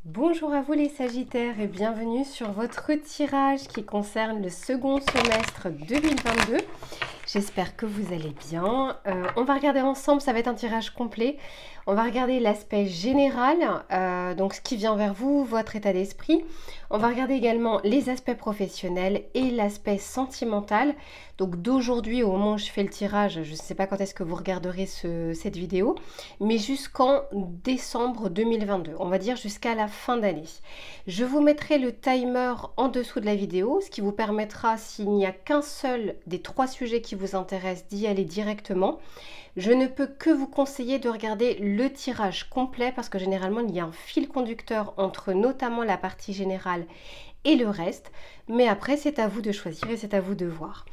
Bonjour à vous les Sagittaires et bienvenue sur votre tirage qui concerne le second semestre 2022. J'espère que vous allez bien. On va regarder ensemble, ça va être un tirage complet. On va regarder l'aspect général, donc ce qui vient vers vous, votre état d'esprit. On va regarder également les aspects professionnels et l'aspect sentimental. Donc d'aujourd'hui au moment où je fais le tirage, je ne sais pas quand est-ce que vous regarderez cette vidéo, mais jusqu'en décembre 2022, on va dire jusqu'à la fin d'année. Je vous mettrai le timer en dessous de la vidéo, ce qui vous permettra, s'il n'y a qu'un seul des 3 sujets qui vous intéressent, d'y aller directement. Je ne peux que vous conseiller de regarder le tirage complet parce que généralement il y a un fil conducteur entre notamment la partie générale et le reste, mais après c'est à vous de choisir et c'est à vous de voir.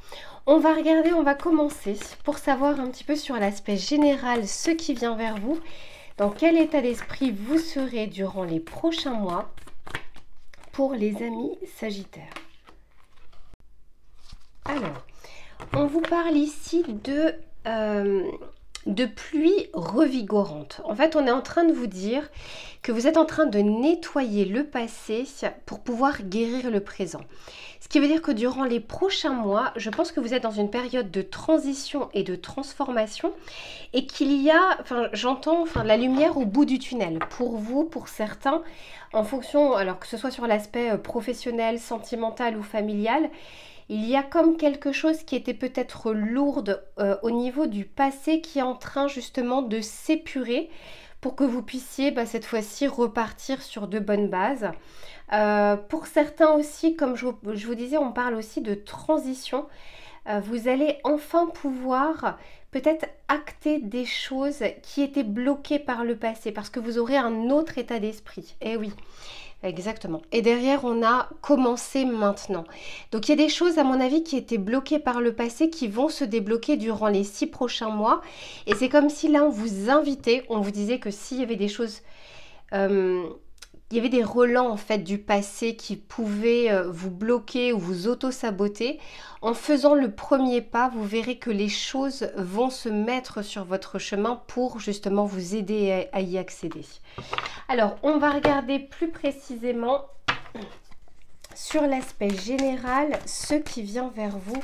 On va regarder, on va commencer pour savoir un petit peu sur l'aspect général, ce qui vient vers vous, dans quel état d'esprit vous serez durant les prochains mois pour les amis Sagittaires. Alors, on vous parle ici de pluie revigorante. En fait, on est en train de vous dire que vous êtes en train de nettoyer le passé pour pouvoir guérir le présent. Ce qui veut dire que durant les prochains mois, je pense que vous êtes dans une période de transition et de transformation et qu'il y a, j'entends la lumière au bout du tunnel. Pour vous, pour certains, en fonction, alors que ce soit sur l'aspect professionnel, sentimental ou familial, il y a comme quelque chose qui était peut-être lourde au niveau du passé qui est en train justement de s'épurer pour que vous puissiez cette fois-ci repartir sur de bonnes bases. Pour certains aussi, comme je vous disais, on parle aussi de transition. Vous allez enfin pouvoir peut-être acter des choses qui étaient bloquées par le passé parce que vous aurez un autre état d'esprit. Eh oui. Exactement. Et derrière, on a commencé maintenant. Donc, il y a des choses, à mon avis, qui étaient bloquées par le passé, qui vont se débloquer durant les 6 prochains mois. Et c'est comme si là, on vous invitait, on vous disait que s'il y avait des choses... il y avait des relents en fait du passé qui pouvaient vous bloquer ou vous auto-saboter. En faisant le premier pas, vous verrez que les choses vont se mettre sur votre chemin pour justement vous aider à y accéder. Alors, on va regarder plus précisément sur l'aspect général ce qui vient vers vous,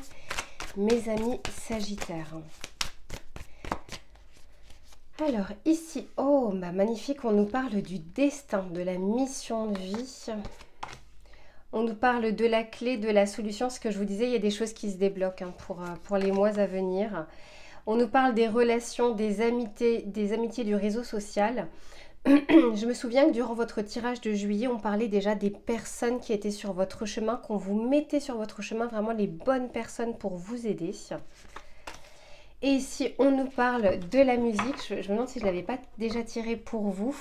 mes amis Sagittaires. Alors ici, oh magnifique, on nous parle du destin, de la mission de vie. On nous parle de la clé, de la solution. Ce que je vous disais, il y a des choses qui se débloquent pour les mois à venir. On nous parle des relations, des amitiés du réseau social. Je me souviens que durant votre tirage de juillet, on parlait déjà des personnes qui étaient sur votre chemin, qu'on vous mettait sur votre chemin, vraiment les bonnes personnes pour vous aider. Et ici, on nous parle de la musique. Je me demande si je ne l'avais pas déjà tiré pour vous.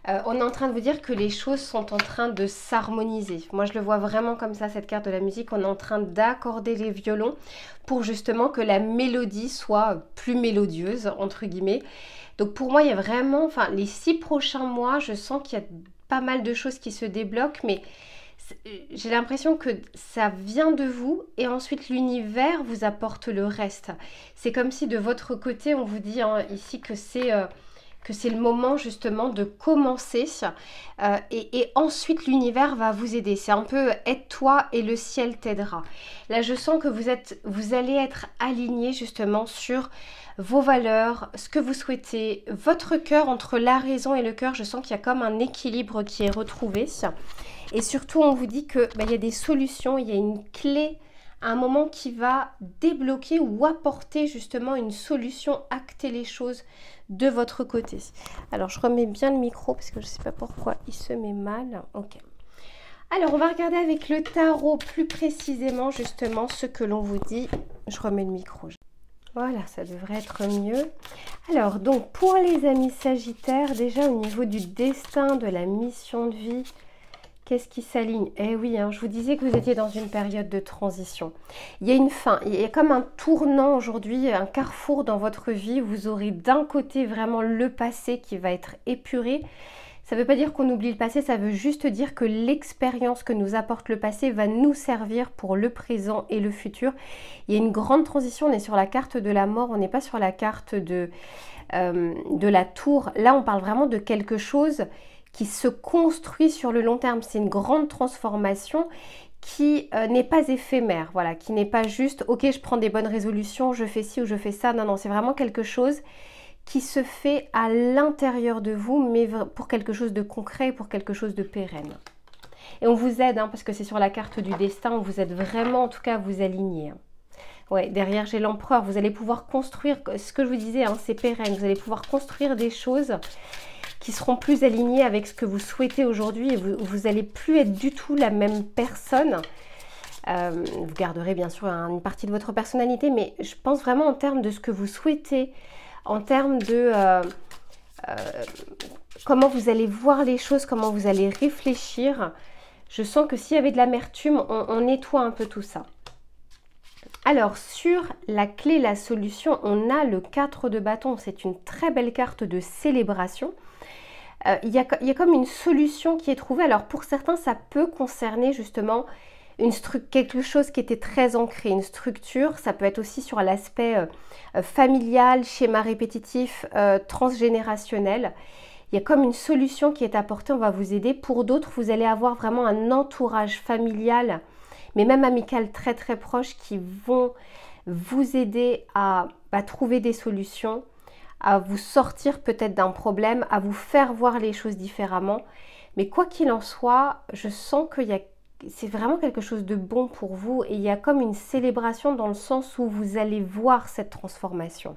On est en train de vous dire que les choses sont en train de s'harmoniser. Moi, je le vois vraiment comme ça, cette carte de la musique. On est en train d'accorder les violons pour justement que la mélodie soit plus mélodieuse, entre guillemets. Donc, pour moi, il y a vraiment... les 6 prochains mois, je sens qu'il y a pas mal de choses qui se débloquent, mais... j'ai l'impression que ça vient de vous et ensuite l'univers vous apporte le reste. C'est comme si de votre côté, on vous dit ici que c'est le moment justement de commencer et ensuite l'univers va vous aider. C'est un peu aide-toi et le ciel t'aidera. Là, je sens que vous allez être aligné justement sur vos valeurs, ce que vous souhaitez, votre cœur, entre la raison et le cœur. Je sens qu'il y a comme un équilibre qui est retrouvé. Et surtout, on vous dit qu'il y a des solutions, il y a une clé à un moment qui va débloquer ou apporter justement une solution, acter les choses de votre côté. Alors, je remets bien le micro parce que je ne sais pas pourquoi il se met mal. Ok. Alors, on va regarder avec le tarot plus précisément justement ce que l'on vous dit. Je remets le micro. Voilà, ça devrait être mieux. Alors, donc, pour les amis Sagittaires, déjà au niveau du destin, de la mission de vie... qu'est-ce qui s'aligne? Eh oui, je vous disais que vous étiez dans une période de transition. Il y a une fin, il y a comme un tournant aujourd'hui, un carrefour dans votre vie. Vous aurez d'un côté vraiment le passé qui va être épuré. Ça ne veut pas dire qu'on oublie le passé, ça veut juste dire que l'expérience que nous apporte le passé va nous servir pour le présent et le futur. Il y a une grande transition, on est sur la carte de la mort, on n'est pas sur la carte de la tour. Là, on parle vraiment de quelque chose qui se construit sur le long terme. C'est une grande transformation qui n'est pas éphémère, voilà, qui n'est pas juste « ok, je prends des bonnes résolutions, je fais ci ou je fais ça ». Non, non, c'est vraiment quelque chose qui se fait à l'intérieur de vous, mais pour quelque chose de concret, pour quelque chose de pérenne. Et on vous aide, hein, parce que c'est sur la carte du destin, on vous aide vraiment, en tout cas, à vous aligner. Hein. Ouais, derrière, j'ai l'empereur. Vous allez pouvoir construire, ce que je vous disais, hein, c'est pérenne. Vous allez pouvoir construire des choses qui seront plus alignées avec ce que vous souhaitez aujourd'hui. Et vous n'allez plus être du tout la même personne. Vous garderez bien sûr une partie de votre personnalité, mais je pense vraiment en termes de ce que vous souhaitez, en termes de comment vous allez voir les choses, comment vous allez réfléchir. Je sens que s'il y avait de l'amertume, on nettoie un peu tout ça. Alors, sur la clé, la solution, on a le 4 de bâton. C'est une très belle carte de célébration. Il y a comme une solution qui est trouvée. Alors, pour certains, ça peut concerner justement quelque chose qui était très ancré, une structure. Ça peut être aussi sur l'aspect familial, schéma répétitif, transgénérationnel. Il y a comme une solution qui est apportée, on va vous aider. Pour d'autres, vous allez avoir vraiment un entourage familial, mais même amical très très proche, qui vont vous aider à trouver des solutions, à vous sortir peut-être d'un problème, à vous faire voir les choses différemment. Mais quoi qu'il en soit, je sens que c'est vraiment quelque chose de bon pour vous et il y a comme une célébration dans le sens où vous allez voir cette transformation.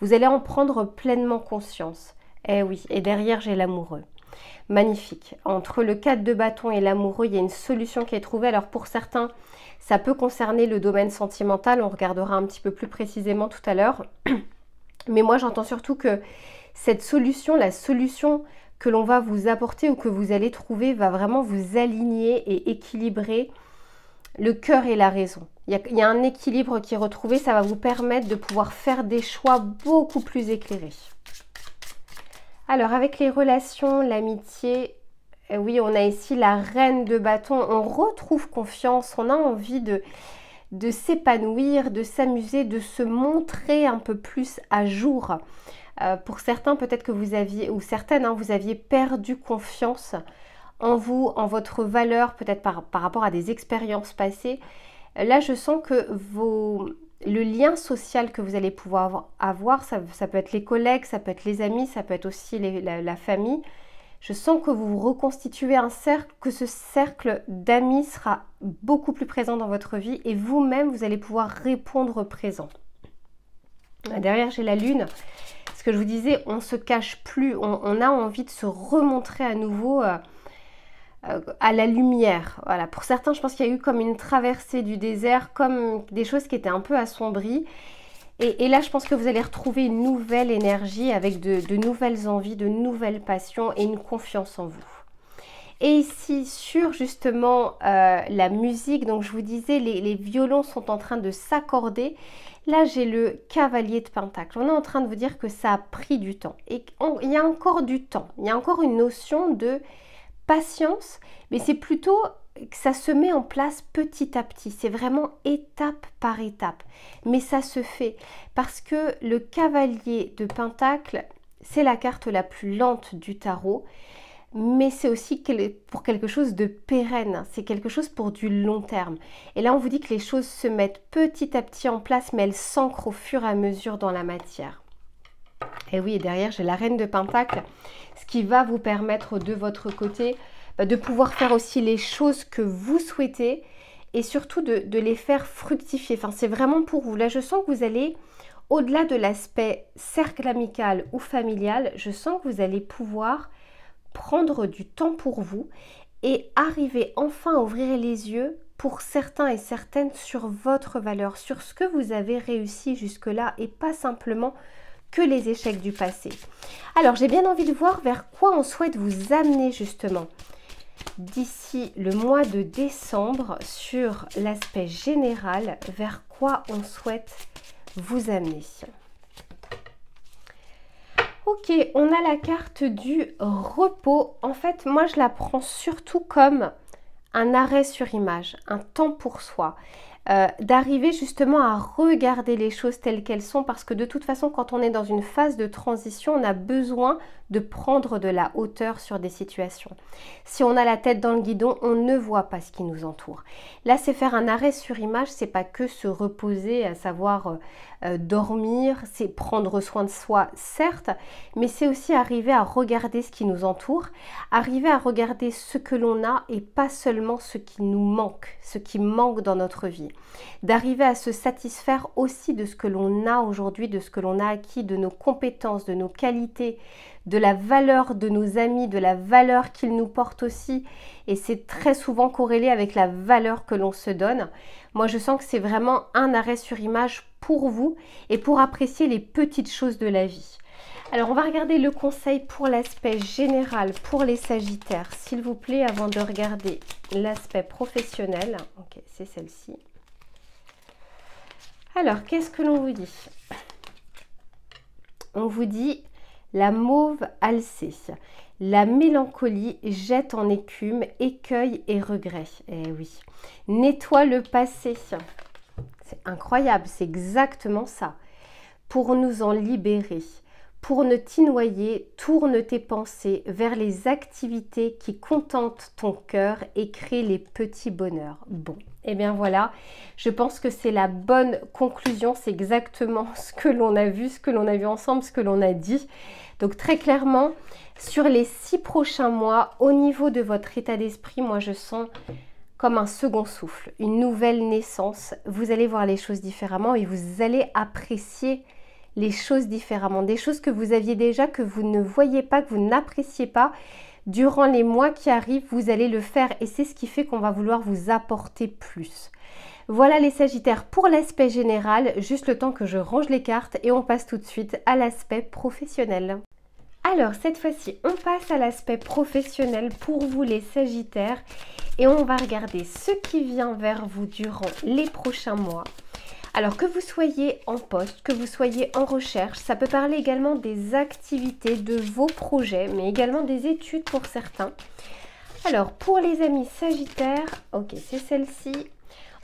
Vous allez en prendre pleinement conscience. Eh oui, et derrière j'ai l'amoureux. Magnifique. Entre le 4 de bâton et l'amoureux, il y a une solution qui est trouvée. Alors pour certains, ça peut concerner le domaine sentimental. On regardera un petit peu plus précisément tout à l'heure. Mais moi, j'entends surtout que cette solution, la solution que l'on va vous apporter ou que vous allez trouver, va vraiment vous aligner et équilibrer le cœur et la raison. Il y a un équilibre qui est retrouvé. Ça va vous permettre de pouvoir faire des choix beaucoup plus éclairés. Alors, avec les relations, l'amitié, oui, on a ici la reine de bâton. On retrouve confiance, on a envie de s'épanouir, de s'amuser, de se montrer un peu plus à jour. Pour certains, peut-être que vous aviez, ou certaines, hein, vous aviez perdu confiance en vous, en votre valeur, peut-être par rapport à des expériences passées. Là, je sens que le lien social que vous allez pouvoir avoir, ça peut être les collègues, ça peut être les amis, ça peut être aussi la famille. Je sens que vous reconstituez un cercle, que ce cercle d'amis sera beaucoup plus présent dans votre vie et vous-même, vous allez pouvoir répondre présent. Derrière, j'ai la lune. Ce que je vous disais, on ne se cache plus, on a envie de se remontrer à nouveau à la lumière. Voilà. Pour certains, je pense qu'il y a eu comme une traversée du désert, comme des choses qui étaient un peu assombries. Et là, je pense que vous allez retrouver une nouvelle énergie avec de nouvelles envies, de nouvelles passions et une confiance en vous. Et ici, sur justement la musique, donc je vous disais, les violons sont en train de s'accorder. Là, j'ai le cavalier de pentacle. On est en train de vous dire que ça a pris du temps. Et il y a encore du temps. Il y a encore une notion de patience, mais c'est plutôt que ça se met en place petit à petit. C'est vraiment étape par étape. Mais ça se fait parce que le cavalier de pentacle, c'est la carte la plus lente du tarot. Mais c'est aussi pour quelque chose de pérenne, c'est quelque chose pour du long terme. Et là, on vous dit que les choses se mettent petit à petit en place, mais elles s'ancrent au fur et à mesure dans la matière. Et oui, et derrière, j'ai la reine de pentacle, ce qui va vous permettre de votre côté de pouvoir faire aussi les choses que vous souhaitez et surtout de les faire fructifier. Enfin, c'est vraiment pour vous. Là, je sens que vous allez, au-delà de l'aspect cercle amical ou familial, je sens que vous allez pouvoir prendre du temps pour vous et arriver enfin à ouvrir les yeux pour certains et certaines sur votre valeur, sur ce que vous avez réussi jusque-là et pas simplement que les échecs du passé. Alors, j'ai bien envie de voir vers quoi on souhaite vous amener justement d'ici le mois de décembre sur l'aspect général, vers quoi on souhaite vous amener. Ok, on a la carte du repos. En fait, moi, je la prends surtout comme un arrêt sur image, un temps pour soi. D'arriver justement à regarder les choses telles qu'elles sont parce que de toute façon, quand on est dans une phase de transition, on a besoin de prendre de la hauteur sur des situations. Si on a la tête dans le guidon, on ne voit pas ce qui nous entoure. Là, c'est faire un arrêt sur image, c'est pas que se reposer, à savoir dormir, c'est prendre soin de soi, certes, mais c'est aussi arriver à regarder ce qui nous entoure, arriver à regarder ce que l'on a et pas seulement ce qui nous manque, ce qui manque dans notre vie. D'arriver à se satisfaire aussi de ce que l'on a aujourd'hui, de ce que l'on a acquis, de nos compétences, de nos qualités, de la valeur de nos amis, de la valeur qu'ils nous portent aussi. Et c'est très souvent corrélé avec la valeur que l'on se donne. Moi, je sens que c'est vraiment un arrêt sur image pour vous et pour apprécier les petites choses de la vie. Alors, on va regarder le conseil pour l'aspect général pour les Sagittaires, s'il vous plaît, avant de regarder l'aspect professionnel. Ok, c'est celle-ci. Alors, qu'est-ce que l'on vous dit? On vous dit la mauve alcée. La mélancolie jette en écume, écueil et regret. Eh oui. Nettoie le passé. C'est incroyable, c'est exactement ça. Pour nous en libérer. Pour ne t'y noyer, tourne tes pensées vers les activités qui contentent ton cœur et créent les petits bonheurs. Bon, et bien voilà, je pense que c'est la bonne conclusion, c'est exactement ce que l'on a vu, ensemble, ce que l'on a dit. Donc très clairement, sur les 6 prochains mois, au niveau de votre état d'esprit, moi je sens comme un second souffle, une nouvelle naissance. Vous allez voir les choses différemment et vous allez apprécier les choses différemment, des choses que vous aviez déjà, que vous ne voyez pas, que vous n'appréciez pas. Durant les mois qui arrivent, vous allez le faire et c'est ce qui fait qu'on va vouloir vous apporter plus. Voilà les Sagittaires pour l'aspect général, juste le temps que je range les cartes et on passe tout de suite à l'aspect professionnel. Alors cette fois-ci, on passe à l'aspect professionnel pour vous les Sagittaires et on va regarder ce qui vient vers vous durant les prochains mois. Alors que vous soyez en poste, que vous soyez en recherche, ça peut parler également des activités, de vos projets, mais également des études pour certains. Alors pour les amis Sagittaires, ok c'est celle-ci,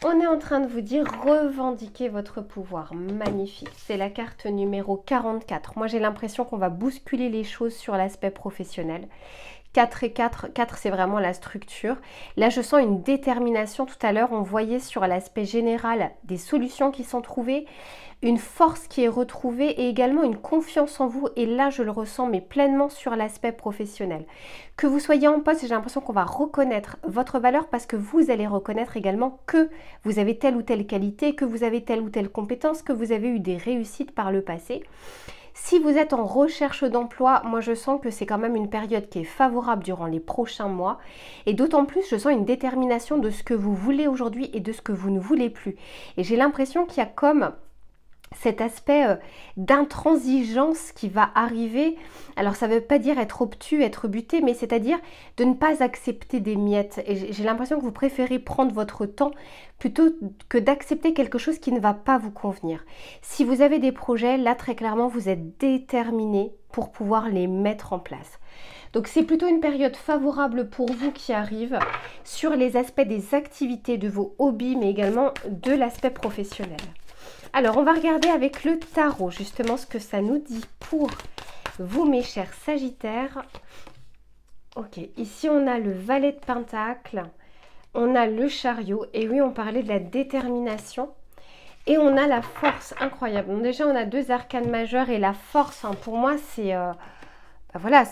on est en train de vous dire revendiquer votre pouvoir, magnifique. C'est la carte numéro 44. Moi j'ai l'impression qu'on va bousculer les choses sur l'aspect professionnel. 4 et 4, 4 c'est vraiment la structure. Là je sens une détermination. Tout à l'heure on voyait sur l'aspect général des solutions qui sont trouvées, une force qui est retrouvée et également une confiance en vous. Et là je le ressens mais pleinement sur l'aspect professionnel. Que vous soyez en poste, j'ai l'impression qu'on va reconnaître votre valeur parce que vous allez reconnaître également que vous avez telle ou telle qualité, que vous avez telle ou telle compétence, que vous avez eu des réussites par le passé. Si vous êtes en recherche d'emploi, moi je sens que c'est quand même une période qui est favorable durant les prochains mois. Et d'autant plus, je sens une détermination de ce que vous voulez aujourd'hui et de ce que vous ne voulez plus. Et j'ai l'impression qu'il y a comme cet aspect d'intransigeance qui va arriver. Alors ça ne veut pas dire être obtus, être buté, mais c'est-à-dire de ne pas accepter des miettes. Et j'ai l'impression que vous préférez prendre votre temps plutôt que d'accepter quelque chose qui ne va pas vous convenir. Si vous avez des projets, là très clairement vous êtes déterminé pour pouvoir les mettre en place. Donc c'est plutôt une période favorable pour vous qui arrive sur les aspects des activités, de vos hobbies, mais également de l'aspect professionnel. Alors, on va regarder avec le tarot, justement, ce que ça nous dit pour vous, mes chers Sagittaires. Ok, ici, on a le valet de Pentacle, on a le chariot, et oui, on parlait de la détermination, et on a la force, incroyable. Donc, déjà, on a 2 arcanes majeures, et la force, hein, pour moi, c'est... voilà,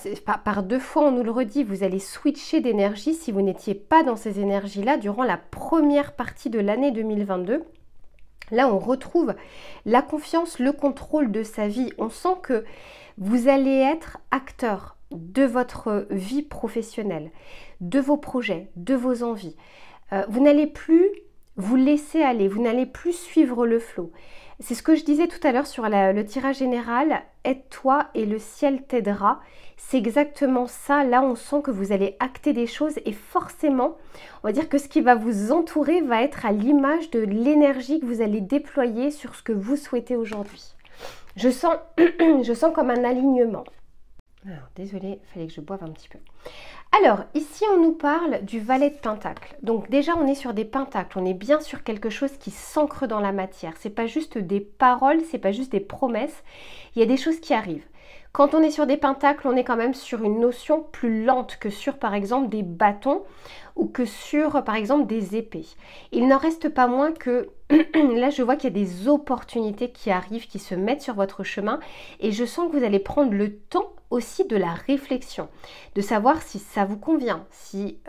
par 2 fois, on nous le redit, vous allez switcher d'énergie si vous n'étiez pas dans ces énergies-là durant la première partie de l'année 2022. Là, on retrouve la confiance, le contrôle de sa vie. On sent que vous allez être acteur de votre vie professionnelle, de vos projets, de vos envies. Vous n'allez plus vous laisser aller, vous n'allez plus suivre le flot. C'est ce que je disais tout à l'heure sur le tirage général, aide-toi et le ciel t'aidera. C'est exactement ça, là on sent que vous allez acter des choses et forcément, on va dire que ce qui va vous entourer va être à l'image de l'énergie que vous allez déployer sur ce que vous souhaitez aujourd'hui. Je sens comme un alignement. Alors, désolée, il fallait que je boive un petit peu. Alors, ici, on nous parle du valet de Pentacle. Donc, déjà, on est sur des pentacles. On est bien sur quelque chose qui s'ancre dans la matière. Ce n'est pas juste des paroles, ce n'est pas juste des promesses. Il y a des choses qui arrivent. Quand on est sur des pentacles, on est quand même sur une notion plus lente que sur par exemple des bâtons ou que sur par exemple des épées. Il n'en reste pas moins que là je vois qu'il y a des opportunités qui arrivent, qui se mettent sur votre chemin et je sens que vous allez prendre le temps aussi de la réflexion, de savoir si ça vous convient, si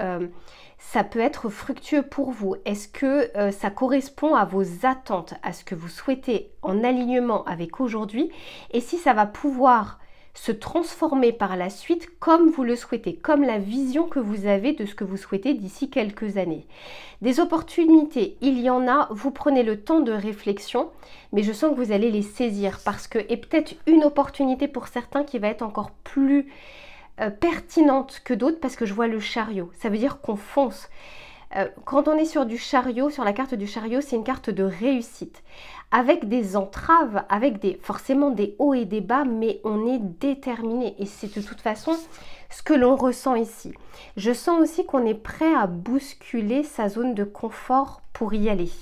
ça peut être fructueux pour vous. Est-ce que ça correspond à vos attentes, à ce que vous souhaitez en alignement avec aujourd'hui et si ça va pouvoir se transformer par la suite comme vous le souhaitez, comme la vision que vous avez de ce que vous souhaitez d'ici quelques années. Des opportunités, il y en a, vous prenez le temps de réflexion, mais je sens que vous allez les saisir parce que, et peut-être une opportunité pour certains qui va être encore plus pertinente que d'autres parce que je vois le chariot, ça veut dire qu'on fonce. Quand on est sur du chariot, sur la carte du chariot, c'est une carte de réussite. Avec des entraves, avec forcément des hauts et des bas, mais on est déterminé. Et c'est de toute façon ce que l'on ressent ici. Je sens aussi qu'on est prêt à bousculer sa zone de confort pour y aller.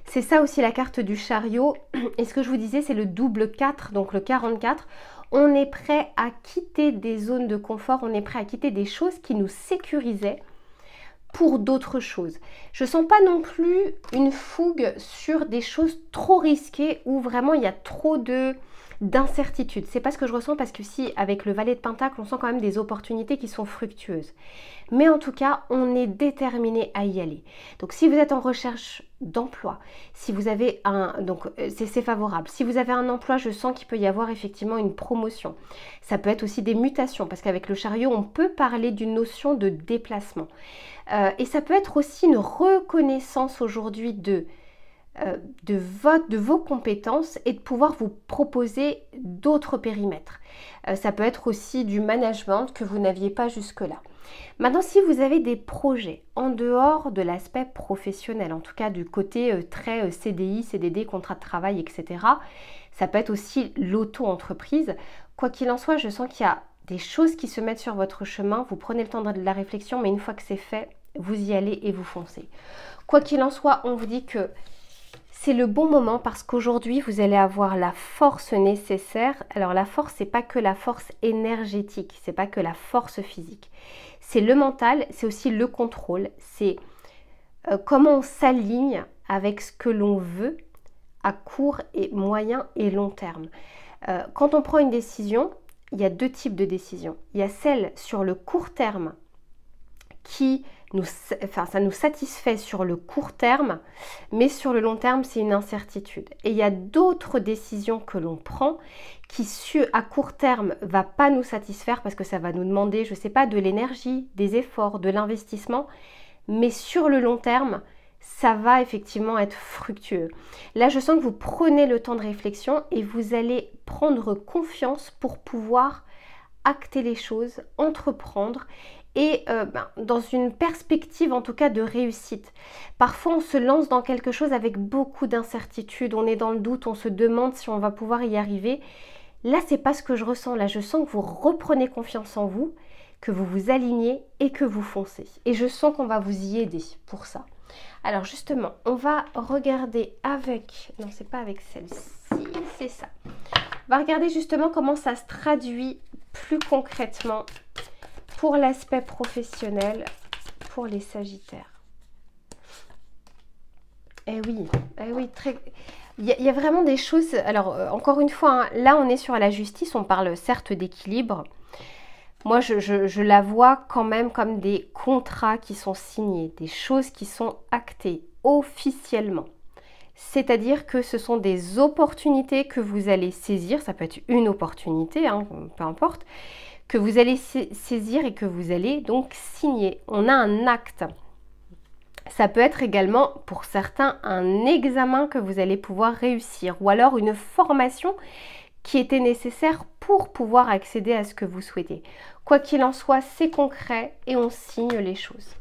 C'est ça aussi la carte du chariot. Et ce que je vous disais, c'est le double 4, donc le 44. On est prêt à quitter des zones de confort, on est prêt à quitter des choses qui nous sécurisaient pour d'autres choses. Je sens pas non plus une fougue sur des choses trop risquées où vraiment il y a trop d'incertitude. C'est pas ce que je ressens parce que si avec le valet de Pentacle, on sent quand même des opportunités qui sont fructueuses. Mais en tout cas, on est déterminé à y aller. Donc si vous êtes en recherche d'emploi, si vous avez donc c'est favorable. Si vous avez un emploi, je sens qu'il peut y avoir effectivement une promotion. Ça peut être aussi des mutations parce qu'avec le chariot, on peut parler d'une notion de déplacement. Et ça peut être aussi une reconnaissance aujourd'hui de vos compétences et de pouvoir vous proposer d'autres périmètres. Ça peut être aussi du management que vous n'aviez pas jusque-là. Maintenant, si vous avez des projets en dehors de l'aspect professionnel, en tout cas du côté très CDI, CDD, contrat de travail, etc., ça peut être aussi l'auto-entreprise. Quoi qu'il en soit, je sens qu'il y a des choses qui se mettent sur votre chemin, vous prenez le temps de la réflexion, mais une fois que c'est fait, vous y allez et vous foncez. Quoi qu'il en soit, on vous dit que c'est le bon moment parce qu'aujourd'hui, vous allez avoir la force nécessaire. Alors la force, c'est pas que la force énergétique, c'est pas que la force physique. C'est le mental, c'est aussi le contrôle, c'est comment on s'aligne avec ce que l'on veut à court et moyen et long terme. Quand on prend une décision, il y a deux types de décisions. Il y a celle sur le court terme qui ça nous satisfait sur le court terme, mais sur le long terme, c'est une incertitude. Et il y a d'autres décisions que l'on prend qui, à court terme, ne va pas nous satisfaire parce que ça va nous demander, je ne sais pas, de l'énergie, des efforts, de l'investissement, mais sur le long terme, ça va effectivement être fructueux. Là, je sens que vous prenez le temps de réflexion et vous allez prendre confiance pour pouvoir acter les choses, entreprendre et dans une perspective en tout cas de réussite. Parfois on se lance dans quelque chose avec beaucoup d'incertitude, on est dans le doute, on se demande si on va pouvoir y arriver. Là c'est pas ce que je ressens, là je sens que vous reprenez confiance en vous, que vous vous alignez et que vous foncez. Et je sens qu'on va vous y aider pour ça. Alors justement, on va regarder avec, non c'est pas avec celle-ci, c'est ça. On va regarder justement comment ça se traduit plus concrètement pour l'aspect professionnel, pour les Sagittaires. Eh oui, très... Il y a vraiment des choses... Alors, encore une fois, hein, là, on est sur la justice, on parle certes d'équilibre. Moi, je la vois quand même comme des contrats qui sont signés, des choses qui sont actées officiellement. C'est-à-dire que ce sont des opportunités que vous allez saisir, ça peut être une opportunité, hein, peu importe, que vous allez saisir et que vous allez donc signer. On a un acte. Ça peut être également pour certains un examen que vous allez pouvoir réussir ou alors une formation qui était nécessaire pour pouvoir accéder à ce que vous souhaitez. Quoi qu'il en soit, c'est concret et on signe les choses.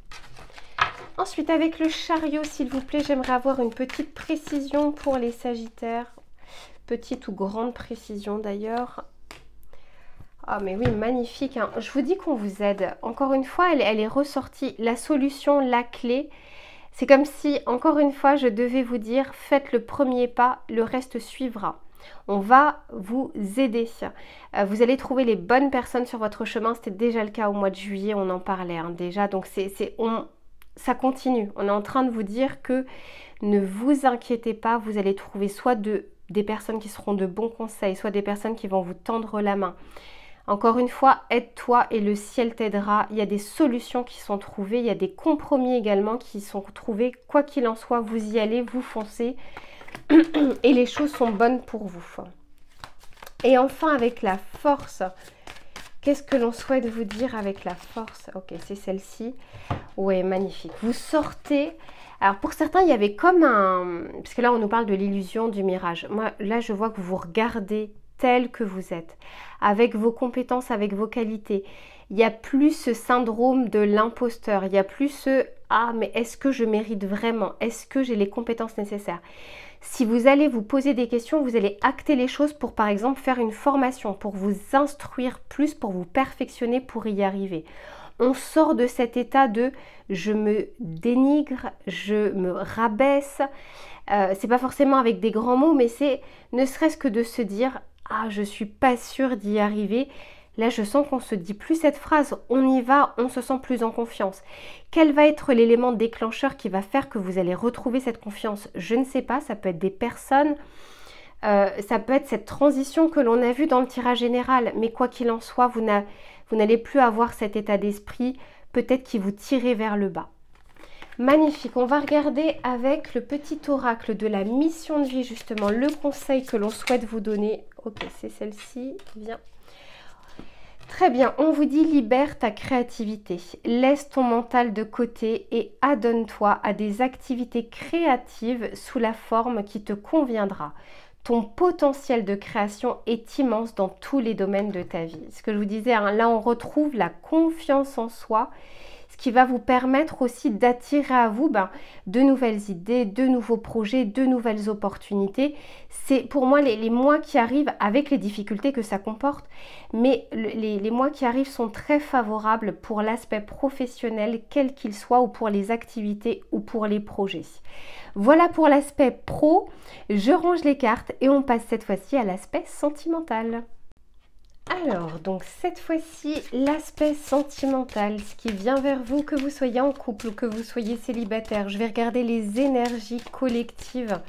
Ensuite, avec le chariot, s'il vous plaît, j'aimerais avoir une petite précision pour les Sagittaires. Petite ou grande précision d'ailleurs. Ah mais oui, magnifique, hein. Je vous dis qu'on vous aide. Encore une fois, elle est ressortie. La solution, la clé. C'est comme si, encore une fois, je devais vous dire, faites le premier pas, le reste suivra. On va vous aider. Vous allez trouver les bonnes personnes sur votre chemin. C'était déjà le cas au mois de juillet, on en parlait déjà. Donc ça continue. On est en train de vous dire que ne vous inquiétez pas, vous allez trouver soit des personnes qui seront de bons conseils, soit des personnes qui vont vous tendre la main. Encore une fois, aide-toi et le ciel t'aidera. Il y a des solutions qui sont trouvées, il y a des compromis également qui sont trouvés. Quoi qu'il en soit, vous y allez, vous foncez et les choses sont bonnes pour vous. Et enfin, avec la force, qu'est-ce que l'on souhaite vous dire avec la force? Ok, c'est celle-ci. Ouais, magnifique. Vous sortez. Alors pour certains, il y avait comme un... Parce que là, on nous parle de l'illusion du mirage. Moi, là, je vois que vous regardez tel que vous êtes, avec vos compétences, avec vos qualités. Il n'y a plus ce syndrome de l'imposteur. Il n'y a plus ce « Ah, mais est-ce que je mérite vraiment? Est-ce que j'ai les compétences nécessaires ?» Si vous allez vous poser des questions, vous allez acter les choses pour, par exemple, faire une formation, pour vous instruire plus, pour vous perfectionner, pour y arriver. On sort de cet état de « je me dénigre, je me rabaisse ». C'est pas forcément avec des grands mots, mais c'est ne serait-ce que de se dire « Ah, je suis pas sûre d'y arriver ». Là, je sens qu'on se dit plus cette phrase, on y va, on se sent plus en confiance. Quel va être l'élément déclencheur qui va faire que vous allez retrouver cette confiance? Je ne sais pas, ça peut être des personnes, ça peut être cette transition que l'on a vue dans le tirage général, mais quoi qu'il en soit, vous n'allez plus avoir cet état d'esprit, peut-être qui vous tirait vers le bas. Magnifique, on va regarder avec le petit oracle de la mission de vie, justement, le conseil que l'on souhaite vous donner. Ok, c'est celle-ci, viens. Très bien, on vous dit libère ta créativité, laisse ton mental de côté et adonne-toi à des activités créatives sous la forme qui te conviendra. Ton potentiel de création est immense dans tous les domaines de ta vie. Ce que je vous disais, hein, là on retrouve la confiance en soi, ce qui va vous permettre aussi d'attirer à vous de nouvelles idées, de nouveaux projets, de nouvelles opportunités. C'est pour moi les mois qui arrivent avec les difficultés que ça comporte, mais les mois qui arrivent sont très favorables pour l'aspect professionnel, quel qu'il soit, ou pour les activités ou pour les projets. Voilà pour l'aspect pro, je range les cartes et on passe cette fois-ci à l'aspect sentimental. Alors, donc cette fois-ci, l'aspect sentimental, ce qui vient vers vous, que vous soyez en couple ou que vous soyez célibataire. Je vais regarder les énergies collectives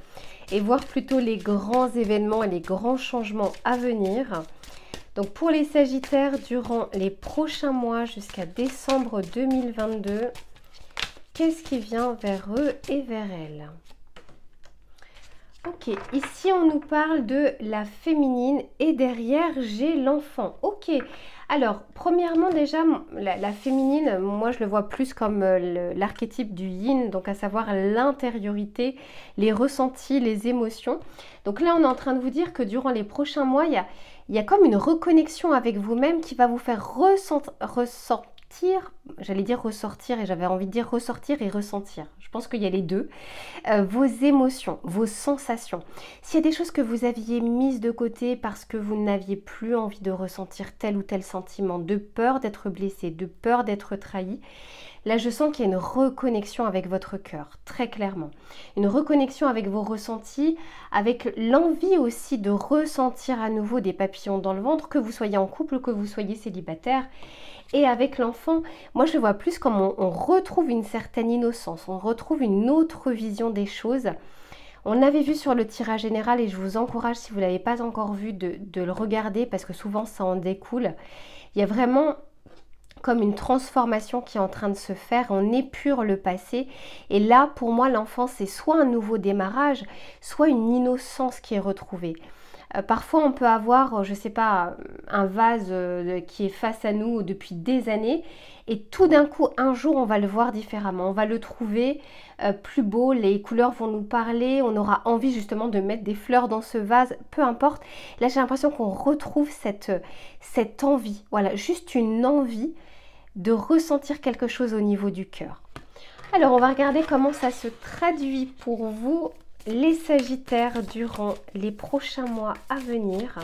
et voir plutôt les grands événements et les grands changements à venir. Donc pour les Sagittaires, durant les prochains mois jusqu'à décembre 2022, qu'est-ce qui vient vers eux et vers elles? Ok, ici on nous parle de la féminine et derrière j'ai l'enfant. Ok, alors premièrement déjà la féminine, moi je le vois plus comme l'archétype du yin, donc à savoir l'intériorité, les ressentis, les émotions. Donc là on est en train de vous dire que durant les prochains mois, il y a comme une reconnexion avec vous-même qui va vous faire ressentir, j'allais dire ressortir et j'avais envie de dire ressortir et ressentir. Je pense qu'il y a les deux. Vos émotions, vos sensations. S'il y a des choses que vous aviez mises de côté parce que vous n'aviez plus envie de ressentir tel ou tel sentiment, de peur d'être blessé, de peur d'être trahi, là je sens qu'il y a une reconnexion avec votre cœur, très clairement. Une reconnexion avec vos ressentis, avec l'envie aussi de ressentir à nouveau des papillons dans le ventre, que vous soyez en couple ou que vous soyez célibataire. Et avec l'enfant, moi je le vois plus comme on retrouve une certaine innocence, on retrouve une autre vision des choses. On avait vu sur le tirage général et je vous encourage, si vous ne l'avez pas encore vu, de le regarder parce que souvent ça en découle. Il y a vraiment comme une transformation qui est en train de se faire, on épure le passé. Et là, pour moi, l'enfant, c'est soit un nouveau démarrage, soit une innocence qui est retrouvée. Parfois, on peut avoir, je ne sais pas, un vase qui est face à nous depuis des années et tout d'un coup, un jour, on va le voir différemment. On va le trouver plus beau, les couleurs vont nous parler, on aura envie justement de mettre des fleurs dans ce vase, peu importe. Là, j'ai l'impression qu'on retrouve cette envie, voilà, juste une envie de ressentir quelque chose au niveau du cœur. Alors, on va regarder comment ça se traduit pour vous, les Sagittaires, durant les prochains mois à venir.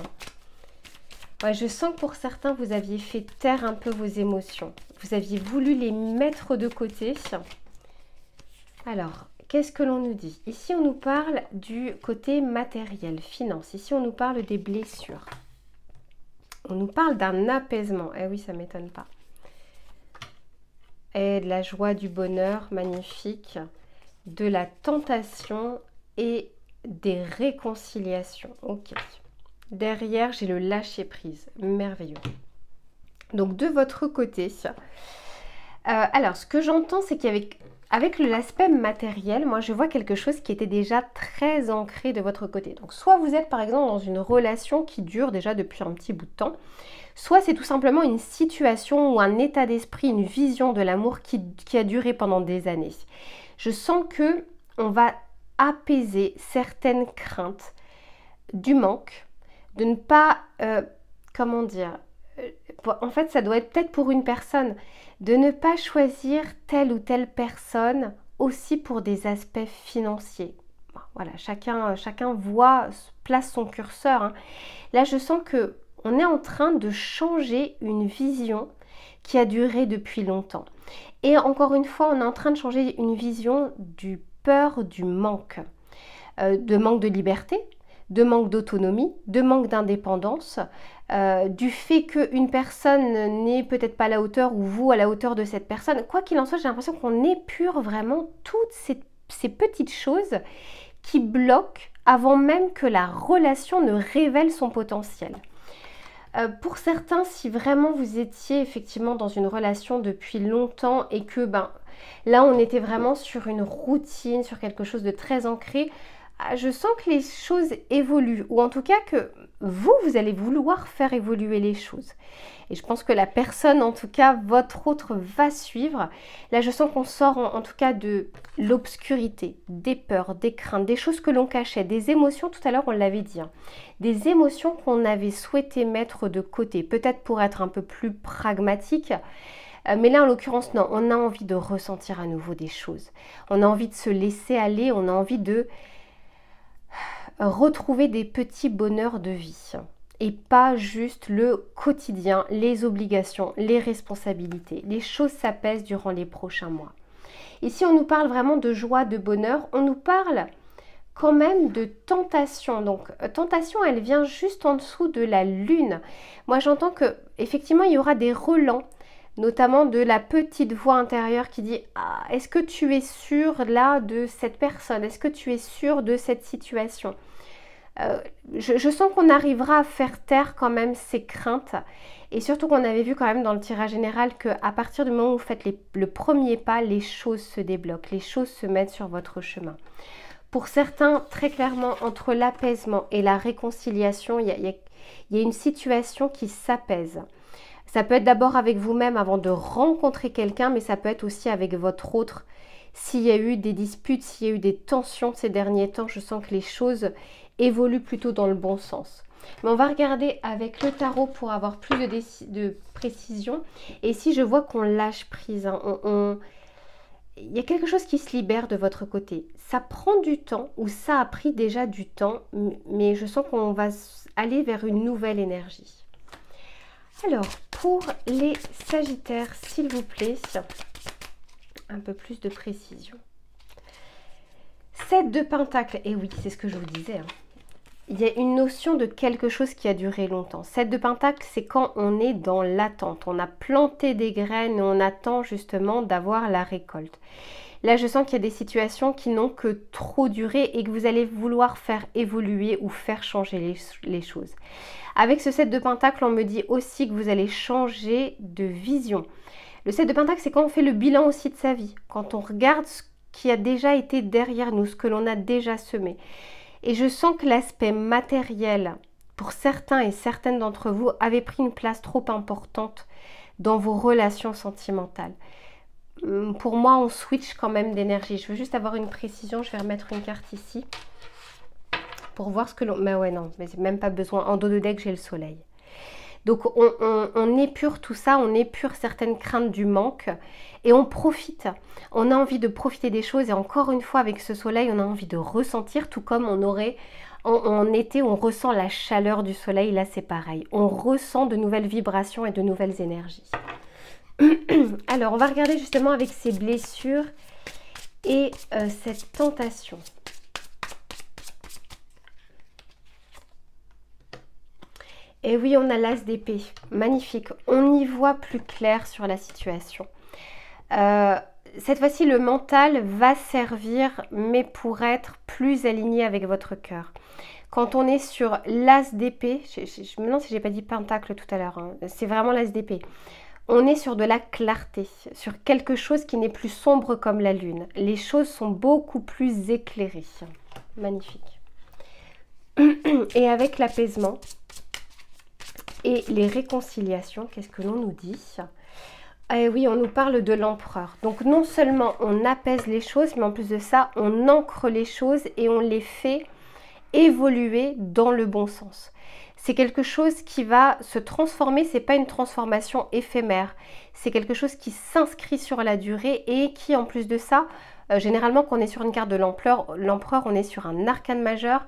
Ouais, je sens que pour certains, vous aviez fait taire un peu vos émotions. Vous aviez voulu les mettre de côté. Alors, qu'est-ce que l'on nous dit? Ici, on nous parle du côté matériel, finance. Ici, on nous parle des blessures. On nous parle d'un apaisement. Eh oui, ça ne m'étonne pas. Et de la joie, du bonheur, magnifique. De la tentation et des réconciliations. Ok. Derrière, j'ai le lâcher-prise. Merveilleux. Donc, de votre côté, alors, ce que j'entends, c'est qu'avec l'aspect matériel, moi, je vois quelque chose qui était déjà très ancré de votre côté. Donc, soit vous êtes, par exemple, dans une relation qui dure déjà depuis un petit bout de temps, soit c'est tout simplement une situation ou un état d'esprit, une vision de l'amour qui a duré pendant des années. Je sens que on va apaiser certaines craintes du manque, de ne pas, comment dire, en fait, ça doit être peut-être pour une personne, de ne pas choisir telle ou telle personne aussi pour des aspects financiers. Voilà, chacun place son curseur. Hein. Là, je sens que on est en train de changer une vision qui a duré depuis longtemps. Et encore une fois, on est en train de changer une vision du peur du manque. De manque de liberté, de manque d'autonomie, de manque d'indépendance, du fait qu'une personne n'est peut-être pas à la hauteur ou vous à la hauteur de cette personne. Quoi qu'il en soit, j'ai l'impression qu'on épure vraiment toutes ces petites choses qui bloquent avant même que la relation ne révèle son potentiel. Pour certains, si vraiment vous étiez effectivement dans une relation depuis longtemps et que là on était vraiment sur une routine, sur quelque chose de très ancré, je sens que les choses évoluent, ou en tout cas que vous allez vouloir faire évoluer les choses. Et je pense que la personne, en tout cas, votre autre va suivre. Là, je sens qu'on sort en tout cas de l'obscurité, des peurs, des craintes, des choses que l'on cachait, des émotions, tout à l'heure on l'avait dit, hein, des émotions qu'on avait souhaité mettre de côté, peut-être pour être un peu plus pragmatique. Mais là, en l'occurrence, non, on a envie de ressentir à nouveau des choses. On a envie de se laisser aller, on a envie de retrouver des petits bonheurs de vie et pas juste le quotidien, les obligations, les responsabilités. Les choses s'apaisent durant les prochains mois. Ici, on nous parle vraiment de joie, de bonheur. On nous parle quand même de tentation. Donc, tentation, elle vient juste en dessous de la lune. Moi, j'entends que effectivement, il y aura des relents, notamment de la petite voix intérieure qui dit « Ah, est-ce que tu es sûr là de cette personne? Est-ce que tu es sûr de cette situation ?» je sens qu'on arrivera à faire taire quand même ces craintes et surtout qu'on avait vu quand même dans le tirage général qu'à partir du moment où vous faites le premier pas, les choses se débloquent, les choses se mettent sur votre chemin. Pour certains, très clairement, entre l'apaisement et la réconciliation, il y a une situation qui s'apaise. Ça peut être d'abord avec vous-même avant de rencontrer quelqu'un, mais ça peut être aussi avec votre autre. S'il y a eu des disputes, s'il y a eu des tensions ces derniers temps, je sens que les choses évoluent plutôt dans le bon sens. Mais on va regarder avec le tarot pour avoir plus de précision. Et ici, je vois qu'on lâche prise. Hein. Il y a quelque chose qui se libère de votre côté. Ça prend du temps, ou ça a pris déjà du temps, mais je sens qu'on va aller vers une nouvelle énergie. Alors, pour les Sagittaires, s'il vous plaît, un peu plus de précision. 7 de Pentacles, et oui, c'est ce que je vous disais. Hein. Il y a une notion de quelque chose qui a duré longtemps. 7 de Pentacles, c'est quand on est dans l'attente. On a planté des graines et on attend justement d'avoir la récolte. Là, je sens qu'il y a des situations qui n'ont que trop duré et que vous allez vouloir faire évoluer ou faire changer les choses. Avec ce 7 de Pentacles, on me dit aussi que vous allez changer de vision. Le 7 de Pentacles, c'est quand on fait le bilan aussi de sa vie. Quand on regarde ce qui a déjà été derrière nous, ce que l'on a déjà semé. Et je sens que l'aspect matériel, pour certains et certaines d'entre vous, avait pris une place trop importante dans vos relations sentimentales. Pour moi, on switch quand même d'énergie. Je veux juste avoir une précision. Je vais remettre une carte ici pour voir ce que l'on... Mais ouais, non, mais c'est même pas besoin. En dos de deck, j'ai le soleil. Donc, on épure tout ça, on épure certaines craintes du manque et on profite. On a envie de profiter des choses et encore une fois, avec ce soleil, on a envie de ressentir, tout comme on aurait en été, on ressent la chaleur du soleil. Là, c'est pareil. On ressent de nouvelles vibrations et de nouvelles énergies. Alors, on va regarder justement avec ces blessures. et cette tentation. Et oui, on a l'as d'épée. Magnifique. On y voit plus clair sur la situation. Cette fois-ci, le mental va servir, mais pour être plus aligné avec votre cœur. Quand on est sur l'as d'épée, je me demande si j'ai pas dit pentacle tout à l'heure, hein, c'est vraiment l'as d'épée. On est sur de la clarté, sur quelque chose qui n'est plus sombre comme la lune. Les choses sont beaucoup plus éclairées. Magnifique. Et avec l'apaisement et les réconciliations, qu'est-ce que l'on nous dit ? Eh oui, on nous parle de l'empereur. Donc non seulement on apaise les choses, mais en plus de ça, on ancre les choses et on les fait évoluer dans le bon sens. C'est quelque chose qui va se transformer, c'est pas une transformation éphémère. C'est quelque chose qui s'inscrit sur la durée et qui, en plus de ça, généralement quand on est sur une carte de l'empereur, on est sur un arcane majeur.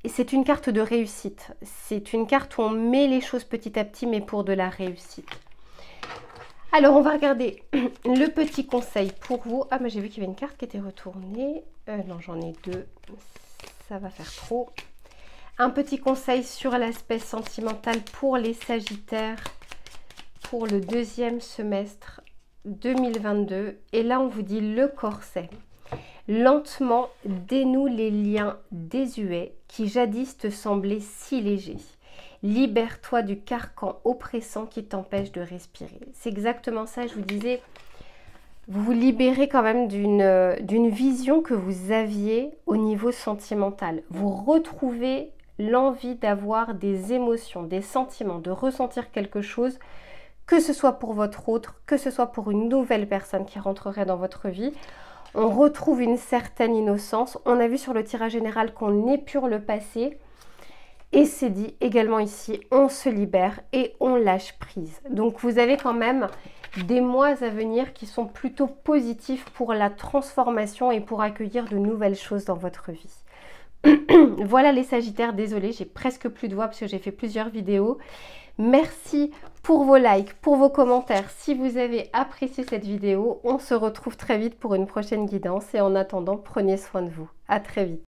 Et c'est une carte de réussite. C'est une carte où on met les choses petit à petit, mais pour de la réussite. Alors, on va regarder le petit conseil pour vous. Ah, mais j'ai vu qu'il y avait une carte qui était retournée. Non, j'en ai deux. Ça va faire trop. Un petit conseil sur l'aspect sentimental pour les Sagittaires pour le deuxième semestre 2022. Et là, on vous dit le corset. Lentement, dénoue les liens désuets qui jadis te semblaient si légers. Libère-toi du carcan oppressant qui t'empêche de respirer. C'est exactement ça, je vous disais. Vous vous libérez quand même d'une vision que vous aviez au niveau sentimental. Vous retrouvez l'envie d'avoir des émotions, des sentiments, de ressentir quelque chose, que ce soit pour votre autre, que ce soit pour une nouvelle personne qui rentrerait dans votre vie. On retrouve une certaine innocence. On a vu sur le tirage général qu'on épure le passé. Et c'est dit également ici, on se libère et on lâche prise. Donc vous avez quand même des mois à venir qui sont plutôt positifs pour la transformation et pour accueillir de nouvelles choses dans votre vie. Voilà les Sagittaires, désolée, j'ai presque plus de voix parce que j'ai fait plusieurs vidéos. Merci pour vos likes, pour vos commentaires. Si vous avez apprécié cette vidéo, on se retrouve très vite pour une prochaine guidance. Et en attendant, prenez soin de vous. À très vite.